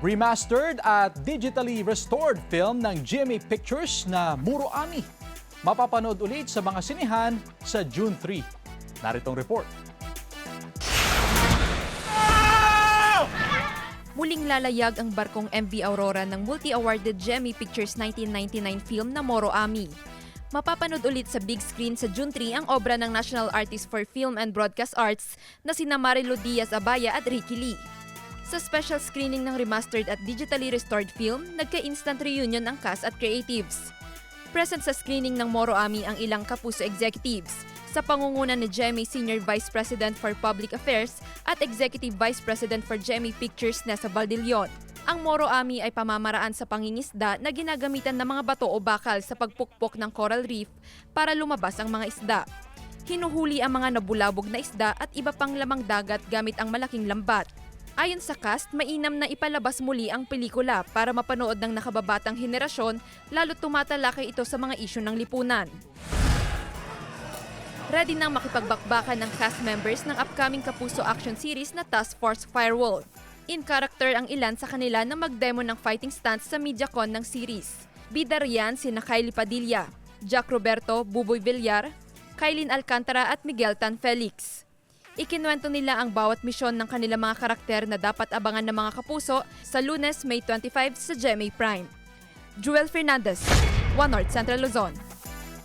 Remastered at digitally restored film ng GMA Pictures na Muro Ami. Mapapanood ulit sa mga sinehan sa June 3. Naritong report. Muling lalayag ang barkong MV Aurora ng multi-awarded GMA Pictures 1999 film na Muro Ami. Mapapanood ulit sa big screen sa June 3 ang obra ng National Artist for Film and Broadcast Arts na sina Marilu Diaz-Abaya at Ricky Lee. Sa special screening ng remastered at digitally restored film, nagka-instant reunion ang cast at creatives. Present sa screening ng Muro Ami ang ilang Kapuso executives, sa pangunguna ni GMA Senior Vice President for Public Affairs at Executive Vice President for GMA Pictures Nessa Baldillion. Ang Muro Ami ay pamamaraan sa pangingisda na ginagamitan ng mga bato o bakal sa pagpukpok ng coral reef para lumabas ang mga isda. Hinuhuli ang mga nabulabog na isda at iba pang lamang dagat gamit ang malaking lambat. Ayon sa cast, mainam na ipalabas muli ang pelikula para mapanood ng nakababatang henerasyon, lalo't tumatalakay ito sa mga isyu ng lipunan. Ready nang makipagbakbakan ng cast members ng upcoming Kapuso action series na Task Force Firewall. In character ang ilan sa kanila na mag-demo ng fighting stunts sa MediaCon ng series. Bida riyan sina Kylie Padilla, Jack Roberto, Buboy Villar, Kailin Alcantara at Miguel Tan Felix. Ikinuwento nila ang bawat misyon ng kanilang mga karakter na dapat abangan ng mga kapuso sa Lunes, May 25 sa GMA Prime. Jewel Fernandez, One North Central Luzon.